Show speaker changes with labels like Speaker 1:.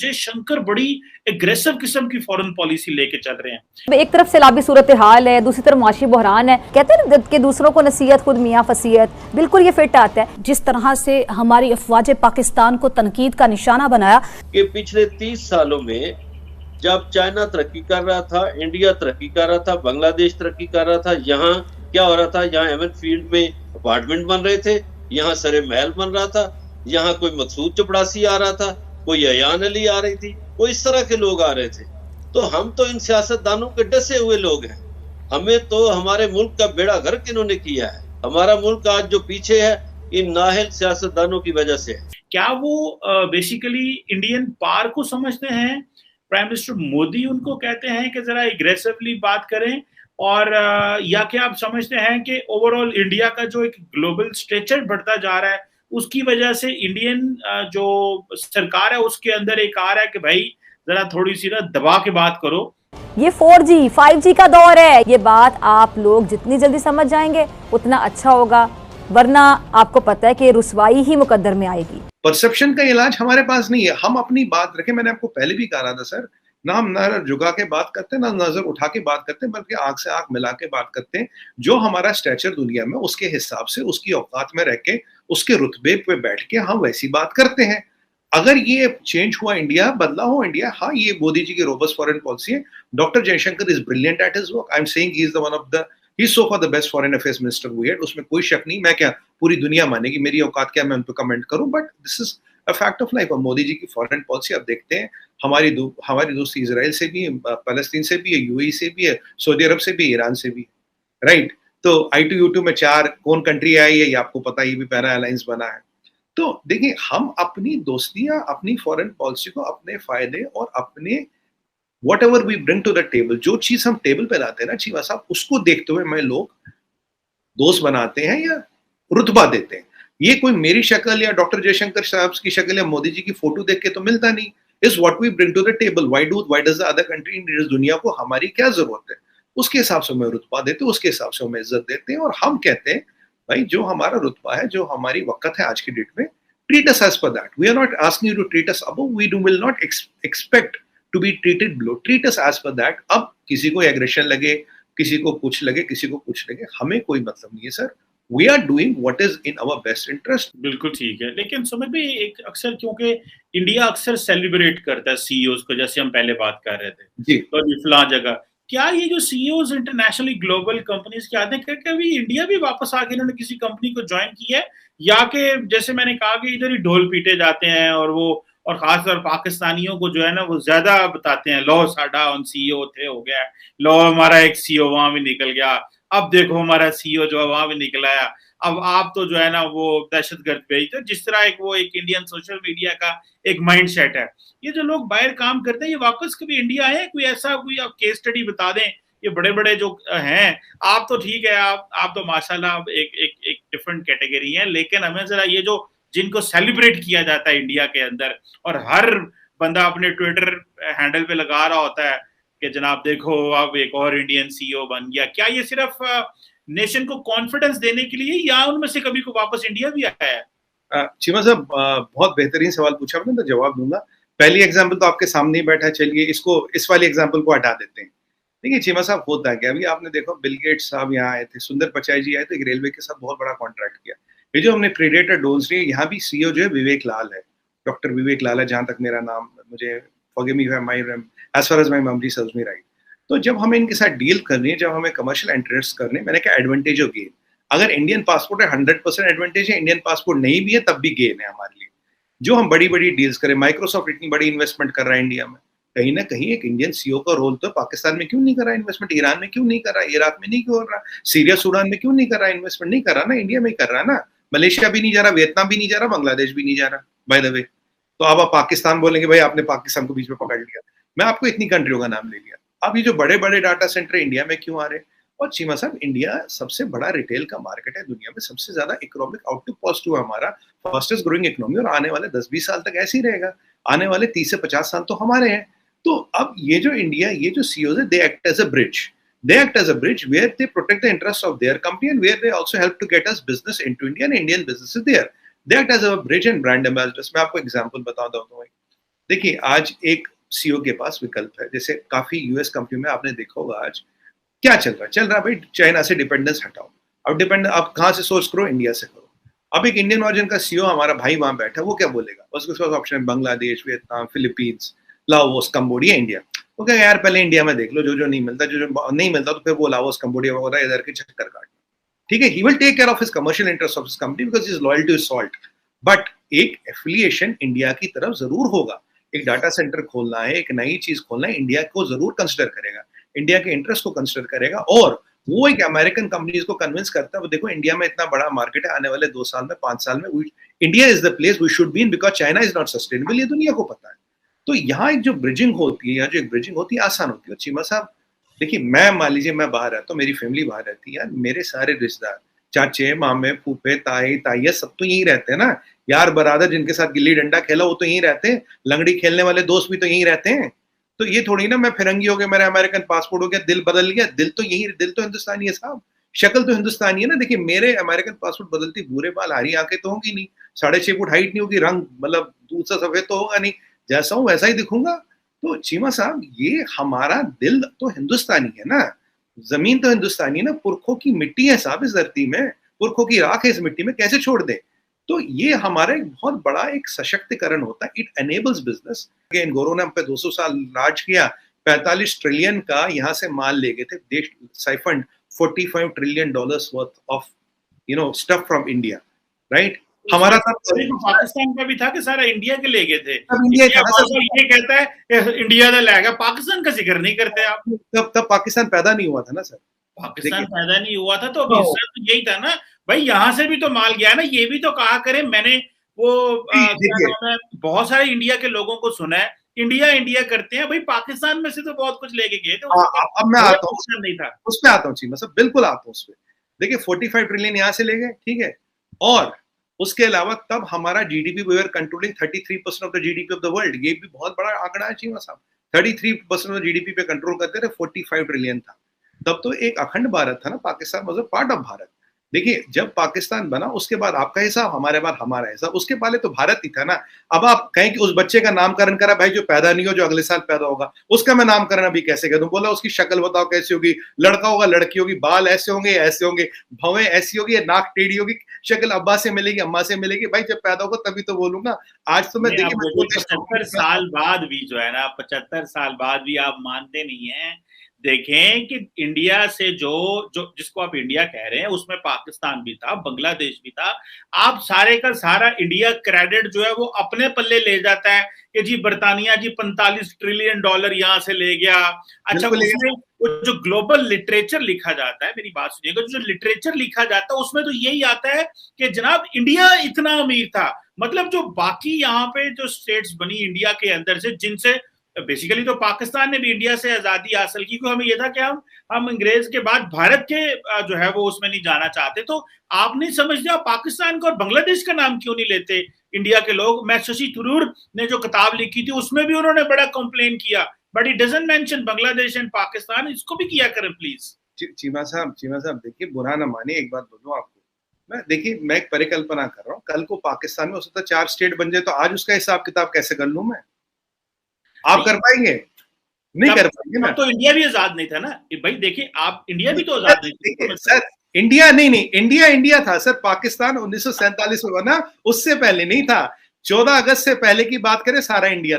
Speaker 1: जयशंकर बड़ी एग्रेसिव किस्म की फॉरेन पॉलिसी लेके चल रहे हैं।
Speaker 2: एक तरफ सैलाबी सूरत हाल है, दूसरी तरफ माशी बहरान है। कहते हैं ना कि दूसरों को नसीहत खुद मियाँ फसीहत, बिल्कुल ये फिट आता है। जिस तरह से हमारी अफवाज पाकिस्तान को तनकीद का निशाना बनाया
Speaker 3: कि पिछले 30 सालों में जब चाइना तरक्की कर रहा था, इंडिया तरक्की कर रहा था, बांग्लादेश तरक्की कर रहा था, यहाँ क्या हो रहा था, यहाँ एमएन फील्ड में अपार्टमेंट बन रहे थे, यहाँ सरे महल बन रहा था, यहाँ कोई मकसूद चपड़ासी आ रहा था, कोई अयान अली आ रही थी, कोई इस तरह के लोग आ रहे थे। तो हम तो इन सियासतदानों के डसे हुए लोग हैं। हमें तो हमारे मुल्क का बेड़ा गर्क इन्होंने किया है। हमारा मुल्क आज जो पीछे है इन नाहल सियासतदानों की वजह से है।
Speaker 1: क्या वो बेसिकली इंडियन पार को समझते हैं? प्राइम मिनिस्टर मोदी उनको कहते हैं कि जरा एग्रेसिवली बात करें, और या क्या आप समझते हैं कि ओवरऑल इंडिया का जो एक ग्लोबल स्टेचर बढ़ता जा रहा है उसकी वजह से इंडियन जो सरकार है उसके अंदर एक आ रहा है कि भाई जरा थोड़ी सी ना दबा के बात करो?
Speaker 2: ये 4G 5G का दौर है। ये बात आप लोग जितनी जल्दी समझ जाएंगे उतना अच्छा होगा, वरना आपको पता है कि रुसवाई ही मुकद्दर में आएगी।
Speaker 4: परसेप्शन का इलाज हमारे पास नहीं है। हम अपनी बात रखें, मैंने आपको पहले भी कहा था सर, ना हम नजर झुका के बात करते हैं, ना नजर उठा के बात करते हैं, बल्कि आंख से आंख मिला के बात करते हैं। जो हमारा स्टैचर दुनिया में उसके हिसाब से, उसकी औकात में रह के, उसके रुतबे पे बैठ के हम वैसी बात करते हैं। अगर ये चेंज हुआ, इंडिया बदला हो, इंडिया, हाँ, ये मोदी जी की रोबस्ट फॉरेन पॉलिसी है। Doctor Jaishankar is brilliant at his work. I am saying he is the one of the, he is so far the best foreign affairs minister we had, उसमें कोई शक नहीं। मैं क्या, पूरी दुनिया मानेगी, मेरी औकात क्या मैं उन पर कमेंट करूं, but this is a fact of life. और मोदी जी की फॉरेन पॉलिसी आप देखते हैं, हमारी दोस्ती इजराइल से भी है, फलस्तीन से भी है, यूएई से भी है, सऊदी अरब से भी, ईरान से भी है, राइट। तो I2U2 में 4 कौन कंट्री आई है ये आपको पता, ये भी पैरा अलायंस बना है। तो देखिए, हम अपनी दोस्तियां, अपनी फॉरेन पॉलिसी को अपने फायदे और अपने whatever we bring to the table, जो चीज हम टेबल पे लाते हैं ना चीवा साहब, उसको देखते हुए हमें लोग दोस्त बनाते हैं या रुतबा देते हैं। ये कोई मेरी शक्ल या डॉक्टर जयशंकर साहब की शक्ल या मोदी जी की फोटो देख के तो मिलता नहीं। Is what we bring to the table. Why does the other country in this दुनिया को हमारी क्या जरूरत है, उसके हिसाब से हमें रुतबा देते हैं, उसके हिसाब से हमें इज्जत देते हैं। और हम कहते हैं भाई जो हमारा रुतबा है, जो हमारी वक्त है आज की डेट में, treat us as par that. We are not asking you to treat us above, we will not expect to be treated below, treat us as par that. अब किसी को एग्रेशन लगे, किसी को कुछ लगे, किसी को कुछ लगे, हमें कोई मतलब नहीं है sir. We are doing what is in our best interest.
Speaker 1: बिल्कुल ठीक है, लेकिन सुमित भाई एक अक्सर, क्योंकि इंडिया अक्सर सेलिब्रेट करता है सीईओज को, जैसे हम पहले बात कर रहे थे
Speaker 4: जी,
Speaker 1: तो फलां जगह, क्या ये जो सीईओज इंटरनेशनली ग्लोबल कंपनीज के आते हैं, कभी इंडिया भी वापस आके इन्होंने किसी कंपनी को ज्वाइन किया है, या कि जैसे मैंने कहा कि इधर ही ढोल पीटे जाते हैं और खासतौर पाकिस्तानियों को जो है ना वो ज्यादा बताते हैं, लो साडा उन सीईओ थे हो गया, लो हमारा एक सीईओ वहां भी निकल गया, अब देखो हमारा सीईओ जो है वहां भी निकल आया, अब आप तो जो है ना वो दहशतगर्द भेजते, जिस तरह एक वो एक इंडियन सोशल मीडिया का एक माइंड सेट है। ये जो लोग बाहर काम करते हैं ये वापस कभी इंडिया आए? कोई ऐसा कोई आप केस स्टडी बता दें। ये बड़े बड़े जो हैं, आप तो ठीक है, आप तो माशाल्लाह एक डिफरेंट कैटेगरी है, लेकिन हमें जरा ये जो जिनको सेलिब्रेट किया जाता है इंडिया के अंदर और हर बंदा अपने ट्विटर हैंडल पे लगा रहा होता है कि जनाब देखो अब एक और इंडियन सीईओ बन गया, क्या ये सिर्फ नेशन को कॉन्फिडेंस देने के लिए, या उनमें से कभी को वापस इंडिया भी आया है?
Speaker 4: चीमा साहब बहुत बेहतरीन सवाल पूछा आपने, तो जवाब दूंगा। पहली एग्जाम्पल तो आपके सामने ही बैठा है, चलिए इस वाली एग्जाम्पल को हटा देते हैं। देखिए चीमा साहब, होता है क्या, अभी आपने देखो बिल गेट्स साहब यहाँ आए थे, सुंदर पिचाई जी आए थे, एक रेलवे के साथ बहुत बड़ा कॉन्ट्रैक्ट किया। ये जो हमने प्रीडेटर ड्रोन्स लिए, यहाँ भी सीईओ जो है विवेक लाल है, डॉक्टर विवेक लाल है, जहां तक मेरा नाम, मुझे forgive me as far as my memory serves me right. तो जब हमें इनके साथ डील करनी है, जब हमें कमर्शियल इंटरेस्ट करने, मैंने कहा एडवांटेज ऑफ गेन। अगर इंडियन पासपोर्ट है 100% एडवांटेज है, इंडियन पासपोर्ट नहीं भी है तब भी गेन है हमारे लिए। जो हम बड़ी बड़ी डील्स करें, माइक्रोसॉफ्ट इतनी बड़ी इन्वेस्टमेंट कर रहा है इंडिया में, कहीं ना कहीं एक इंडियन सीईओ का रोल तो पाकिस्तान में क्यों नहीं कर रहा इन्वेस्टमेंट, ईरान में क्यों नहीं कर रहा, इराक में नहीं क्यों कर रहा, सीरिया सूडान में क्यों नहीं कर रहा इन्वेस्टमेंट, नहीं कर रहा ना, इंडिया में ही कर रहा ना। मलेशिया भी नहीं जा रहा, वियतनाम भी नहीं जा रहा, बांग्लादेश भी नहीं जा रहा, बाय द वे। तो अब आप पाकिस्तान बोलेंगे, भाई आपने पाकिस्तान को बीच में पकड़ लिया। मैं आपको इतनी कंट्रियों का नाम ले लिया। अब ये जो बड़े बड़े डाटा सेंटर इंडिया में क्यों आ रहे हैं? और चीमा साहब, इंडिया सबसे बड़ा रिटेल का मार्केट है दुनिया में, सबसे ज्यादा इकोनॉमिक आउटलुक पॉजिटिव है हमारा, फास्टेस्ट ग्रोइंग इकोनॉमी, और आने वाले 10-20 साल तक ऐसे ही रहेगा। आने वाले 30 से 50 साल तो हमारे हैं। तो अब ये जो इंडिया, ये जो सीईओज है, they act as a bridge where they protect the interest of their company and where they also help to get us business into India and Indian businesses there. They act as a bridge and brand ambassadors. मैं आपको example बताता हूं। देखिए आज एक CEO के पास विकल्प है, जैसे काफी यूएस कंपनी में आपने देखा होगा आज क्या चल रहा है, भाई चाइना से डिपेंडेंस हटाओ, अब आप कहाँ से सोर्स करो, इंडिया से करो। अब एक इंडियन ओरिजिन का सीईओ हमारा भाई वहां बैठा, वो क्या बोलेगा, उसके पास ऑप्शन है Bangladesh, Vietnam, Philippines, Laos, Cambodia, India. वो कहेगा यार पहले इंडिया में देख लो, जो नहीं मिलता, जो नहीं मिलता तो फिर वो लाओस, कंबोडिया वगैरह इधर के चक्कर काटना। ठीक है, he will take care of his commercial interest of his company because he is loyal to his salt, but एक एफिलिएशन इंडिया की तरफ जरूर होगा। एक डाटा सेंटर खोलना है, एक नई चीज खोलना है, इंडिया को जरूर कंसिडर करेगा, इंडिया के इंटरेस्ट को कंसिडर करेगा, और वो एक अमेरिकन कंपनीज को कन्विंस करता है, वो देखो इंडिया में इतना बड़ा मार्केट है, आने वाले 2 साल में, 5 साल में India is the place we should be in because China is not sustainable, ये दुनिया को पता है। तो यहाँ एक जो ब्रिजिंग होती है, यहाँ जो एक ब्रिजिंग होती है आसान होती है। चीमा साहब देखिए, मैं मान लीजिए मैं बाहर रहता हूँ, मेरी फैमिली बाहर रहती है, मेरे सारे रिश्तेदार, चाचे, मामे, फूफे, ताई, ताइया, सब तो यहीं रहते हैं ना, यार बरादर जिनके साथ गिल्ली डंडा खेला वो तो यहीं रहते हैं, लंगड़ी खेलने वाले दोस्त भी तो यहीं रहते हैं। तो ये थोड़ी ना मैं फिरंगी हो गया, मेरा अमेरिकन पासपोर्ट हो गया, दिल बदल गया, दिल तो हिंदुस्तानी है साहब, शक्ल तो हिंदुस्तानी है ना। देखिए मेरे अमेरिकन पासपोर्ट बदलती, भूरे बाल, हरी आंखें तो होंगी नहीं, 6.5 फुट हाइट नहीं होगी, रंग मतलब दूसरा सफेद तो होगा नहीं, जैसा हूं वैसा ही दिखूंगा। तो चीमा साहब ये हमारा दिल तो हिंदुस्तानी है ना, जमीन तो हिंदुस्तानी है ना, पुरखों की मिट्टी है साहब इस धरती में, पुरखों की राख है इस मिट्टी में, कैसे छोड़ दे। तो ये हमारा एक बहुत बड़ा एक सशक्तिकरण होता है, इट एनेबल्स बिजनेस। इन गोरों ने हम पे 200 साल राज किया, 45 ट्रिलियन का यहाँ से माल ले गए थे, देश साइफंड $45 trillion worth of stuff from India, right. हमारा
Speaker 1: पाकिस्तान का भी था कि सारा इंडिया के ले गए थे,
Speaker 4: इंडिया
Speaker 1: ये कहता है इंडिया का ले गया, पाकिस्तान का जिक्र नहीं करते आप।
Speaker 4: तब पाकिस्तान पैदा नहीं हुआ था ना सर,
Speaker 1: पाकिस्तान पैदा नहीं हुआ था, तो अभी तो यही था ना भाई, यहाँ से भी तो माल गया ना, ये भी तो कहा करे। मैंने वो बहुत सारे इंडिया के लोगों को सुना है, इंडिया इंडिया करते हैं भाई, पाकिस्तान में से तो बहुत कुछ लेके गए थे।
Speaker 4: अब मैं आता हूँ, नहीं था उस पे आता हूँ चीमा साहब, बिल्कुल आता हूँ उस पे। देखिए 45 ट्रिलियन यहाँ से ले गए, ठीक है, और उसके अलावा तब हमारा GDP, we are controlling 33% of the GDP of the world, ये भी बहुत बड़ा आंकड़ा है चीमा साहब, 33% ऑफ जीडीपी पे कंट्रोल करते थे, 45 ट्रिलियन था तब। तो एक अखंड भारत था ना, Pakistan was a part of Bharat. देखिए जब पाकिस्तान बना उसके बाद आपका हिसाब, हमारे बाद हमारा हिसाब, उसके पहले तो भारत ही था ना। अब आप कहें कि उस बच्चे का नामकरण करा, भाई जो पैदा नहीं हो, जो अगले साल पैदा होगा, उसका मैं नामकरण अभी कैसे कर दूं? बोला उसकी शक्ल बताओ कैसी होगी, लड़का होगा लड़की होगी, बाल ऐसे होंगे ऐसे होंगे, भवें ऐसी होगी, नाक टेढ़ी होगी, शक्ल अब्बा से मिलेगी अम्मा से मिलेगी, भाई जब पैदा होगा तभी तो बोलूंगा। आज तो मैं देखिए
Speaker 1: 75 साल बाद भी जो है ना, 75 साल बाद भी आप मानते नहीं है। देखें कि इंडिया से जो जिसको आप इंडिया कह रहे हैं, उसमें पाकिस्तान भी था, बांग्लादेश भी था। आप सारे का सारा इंडिया क्रेडिट जो है वो अपने पल्ले ले जाता है कि जी बर्तानिया जी $45 ट्रिलियन यहाँ से ले गया। अच्छा, उसमें जो ग्लोबल लिटरेचर लिखा जाता है, मेरी बात सुनिएगा, जो लिटरेचर लिखा जाता है उसमें तो यही आता है कि जनाब इंडिया इतना अमीर था। मतलब जो बाकी यहाँ पे जो स्टेट्स बनी इंडिया के अंदर से, जिनसे बेसिकली तो पाकिस्तान ने भी इंडिया से आजादी हासिल की, क्योंकि हमें यह था कि हम अंग्रेज के बाद भारत के जो है वो उसमें नहीं जाना चाहते। तो आप नहीं समझते, आप पाकिस्तान का और बांग्लादेश का नाम क्यों नहीं लेते इंडिया के लोग? मैं शशि थरूर ने जो किताब लिखी थी उसमें भी उन्होंने बड़ा कंप्लेन किया, but it doesn't mention Bangladesh and Pakistan. इसको भी किया करें प्लीज।
Speaker 4: चीमा साहब देखिए, बुरा ना माने, एक बात बोलूं आपको, मैं एक परिकल्पना कर रहा हूँ, कल को पाकिस्तान में हो सकता है 4 स्टेट बन जाए, तो आज उसका हिसाब किताब कैसे कर लूं मैं? आप कर पाएंगे? नहीं कर पाएंगे ना।
Speaker 1: तो इंडिया भी आजाद नहीं था ना भाई, देखिए आप, इंडिया भी तो आजाद नहीं था
Speaker 4: सर। इंडिया नहीं, इंडिया था सर। पाकिस्तान 1947 में बना, उससे पहले नहीं था। 14 अगस्त से पहले की बात करें, सारा इंडिया